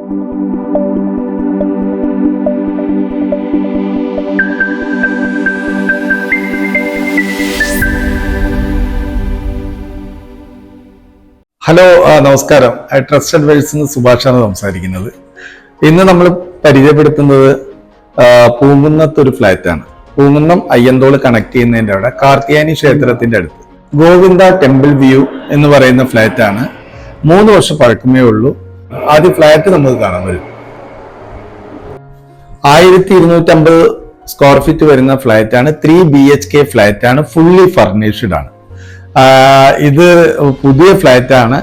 Hello, നമസ്കാരം. Trust അഡ്വൈസിൽ നിന്ന് സുഭാഷാണ് സംസാരിക്കുന്നത്. ഇന്ന് നമ്മൾ പരിചയപ്പെടുത്തുന്നത് പൂങ്കുന്നത്തൊരു ഫ്ലാറ്റാണ്. പൂങ്കുന്നം അയ്യന്തോൾ കണക്ട് ചെയ്യുന്നതിൻ്റെ അവിടെ കാർത്തിയാനി ക്ഷേത്രത്തിന്റെ അടുത്ത് ഗോവിന്ദ ടെമ്പിൾ വ്യൂ എന്ന് പറയുന്ന ഫ്ലാറ്റാണ്. 3 വർഷം പഴക്കമേ ഉള്ളൂ. ആദ്യം ഫ്ലാറ്റ് നമുക്ക് കാണാൻ വരും. 1250 സ്ക്വയർ ഫീറ്റ് വരുന്ന ഫ്ലാറ്റാണ്. 3 BHK ഫ്ലാറ്റാണ്. ഫുള്ളി ഫർണിഷ്ഡ് ആണ്. ഇത് പുതിയ ഫ്ലാറ്റ് ആണ്.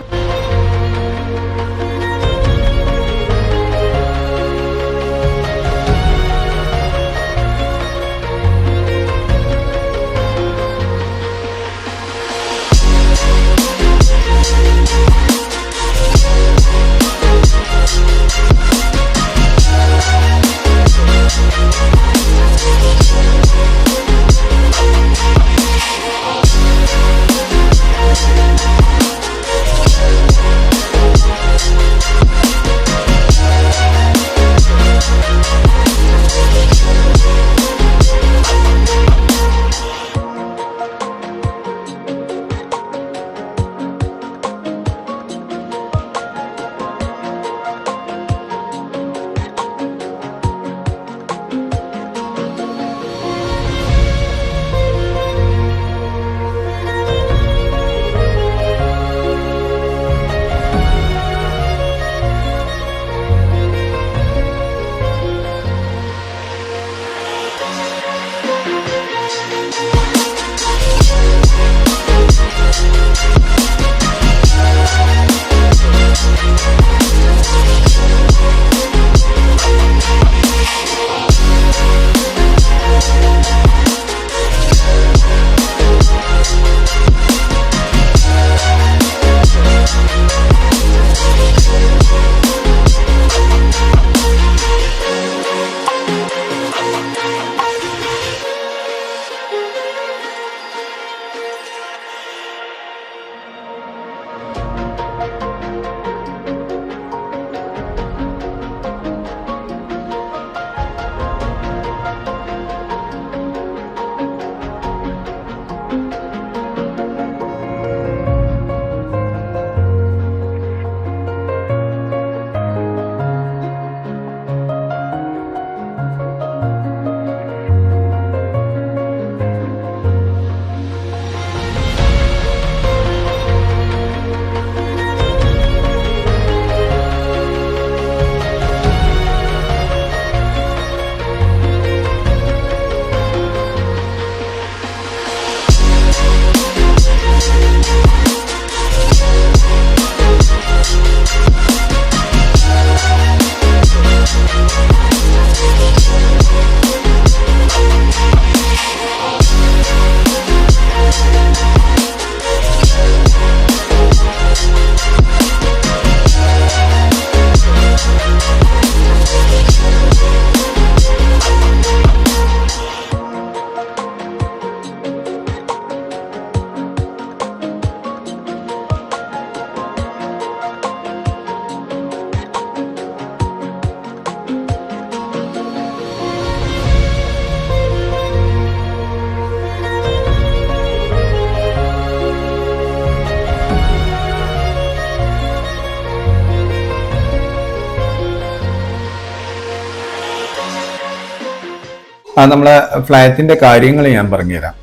നമ്മളെ ഫ്ലാറ്റിന്റെ കാര്യങ്ങൾ ഞാൻ പറഞ്ഞുതരാം.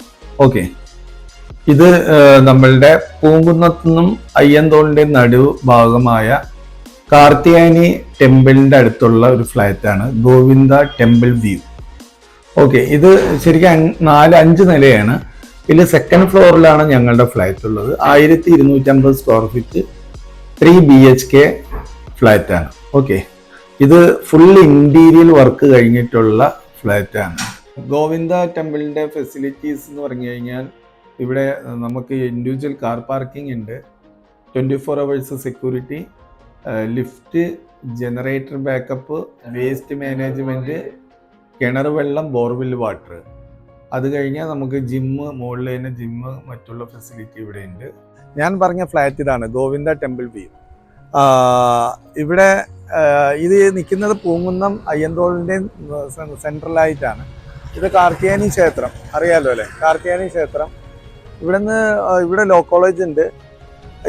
ഓക്കെ, ഇത് നമ്മളുടെ പൂങ്കുന്നത്തു നിന്നും അയ്യന്തോളിന്റെ നടുഭാഗമായ കാർത്തിയാനി ടെമ്പിളിന്റെ അടുത്തുള്ള ഒരു ഫ്ലാറ്റാണ് ഗോവിന്ദ ടെമ്പിൾ വ്യൂ. ഓക്കെ, ഇത് ശരിക്കും 4-5 നിലയാണ്. ഇതിൽ സെക്കൻഡ് ഫ്ലോറിലാണ് ഞങ്ങളുടെ ഫ്ലാറ്റ് ഉള്ളത്. 1250 സ്ക്വയർ ഫീറ്റ് 3 BHK ഫ്ലാറ്റാണ്. ഓക്കെ, ഇത് ഫുൾ ഇന്റീരിയൽ വർക്ക് കഴിഞ്ഞിട്ടുള്ള ഫ്ലാറ്റാണ്. ഗോവിന്ദ ടെമ്പിളിന്റെ ഫെസിലിറ്റീസ് എന്ന് പറഞ്ഞു കഴിഞ്ഞാൽ ഇവിടെ നമുക്ക് ഇൻഡിവിജ്വൽ കാർ പാർക്കിംഗ് ഉണ്ട്, 24 hours security, lift, generator backup, waste management, കിണർ വെള്ളം, ബോർവെൽ വാട്ടർ. അത് കഴിഞ്ഞാൽ നമുക്ക് ജിമ്മ്, മുകളിൽ തന്നെ ജിമ്മ്, മറ്റുള്ള ഫെസിലിറ്റി ഇവിടെ ഉണ്ട്. ഞാൻ പറഞ്ഞ ഫ്ലാറ്റ് ഇതാണ് ഗോവിന്ദ ടെമ്പിൾ വ്യൂ. ഇവിടെ ഇത് നിൽക്കുന്നത് പൂങ്കുന്നം അയ്യന്തോളിൻ്റെയും സെൻട്രലായിട്ടാണ്. ഇത് കാർത്തിയാനി ക്ഷേത്രം അറിയാലോ അല്ലേ? കാർത്തിയാനി ക്ഷേത്രം. ഇവിടെ ലോ കോളേജ് ഉണ്ട്.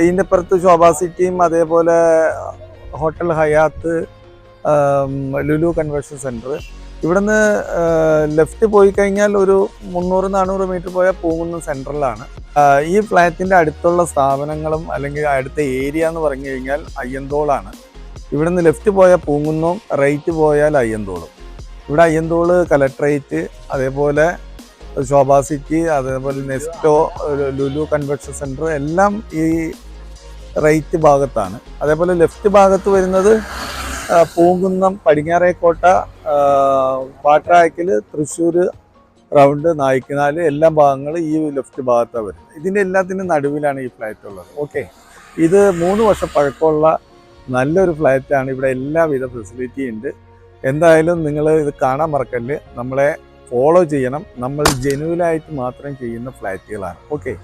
ഇതിൻ്റെ പുറത്ത് ശോഭാ സിറ്റിയും അതേപോലെ hotel Hayat, Lulu convention centre. ഇവിടുന്ന് ലെഫ്റ്റ് പോയി കഴിഞ്ഞാൽ ഒരു 300-400 മീറ്റർ പോയാൽ പൂങ്കുന്നം സെൻട്രലാണ്. ഈ ഫ്ലാറ്റിൻ്റെ അടുത്തുള്ള സ്ഥാപനങ്ങളും അല്ലെങ്കിൽ അടുത്ത ഏരിയ എന്ന് പറഞ്ഞു കഴിഞ്ഞാൽ അയ്യന്തോളാണ്. ഇവിടുന്ന് ലെഫ്റ്റ് പോയാൽ പൂങ്കുന്നവും, റൈറ്റ് പോയാൽ അയ്യന്തോളും. ഇവിടെ അയ്യന്തോള് കലക്ട്രേറ്റ്, അതേപോലെ ശോഭാ സിറ്റി, അതേപോലെ നെസ്റ്റോ, ലുലു കൺവെൻഷൻ സെൻറ്റർ എല്ലാം ഈ റൈറ്റ് ഭാഗത്താണ്. അതേപോലെ ലെഫ്റ്റ് ഭാഗത്ത് വരുന്നത് പൂങ്കുന്നം, പടിഞ്ഞാറേക്കോട്ട, പാട്രായ്ക്കൽ, തൃശ്ശൂർ റൗണ്ട്, നായിക്കനാല് എല്ലാ ഭാഗങ്ങളും ഈ ലെഫ്റ്റ് ഭാഗത്താണ് വരുന്നത്. ഇതിൻ്റെ എല്ലാത്തിനും നടുവിലാണ് ഈ ഫ്ലാറ്റ് ഉള്ളത്. ഓക്കെ, ഇത് 3 വർഷം പഴക്കമുള്ള നല്ലൊരു ഫ്ലാറ്റാണ്. ഇവിടെ എല്ലാവിധ ഫെസിലിറ്റി ഉണ്ട്. എന്തായാലും നിങ്ങൾ ഇത് കാണാൻ മറക്കല്ല്. നമ്മളെ ഫോളോ ചെയ്യണം. നമ്മൾ ജെന്യുവലായിട്ട് മാത്രം ചെയ്യുന്ന ഫ്ലാറ്റുകളാണ്. ഓക്കെ.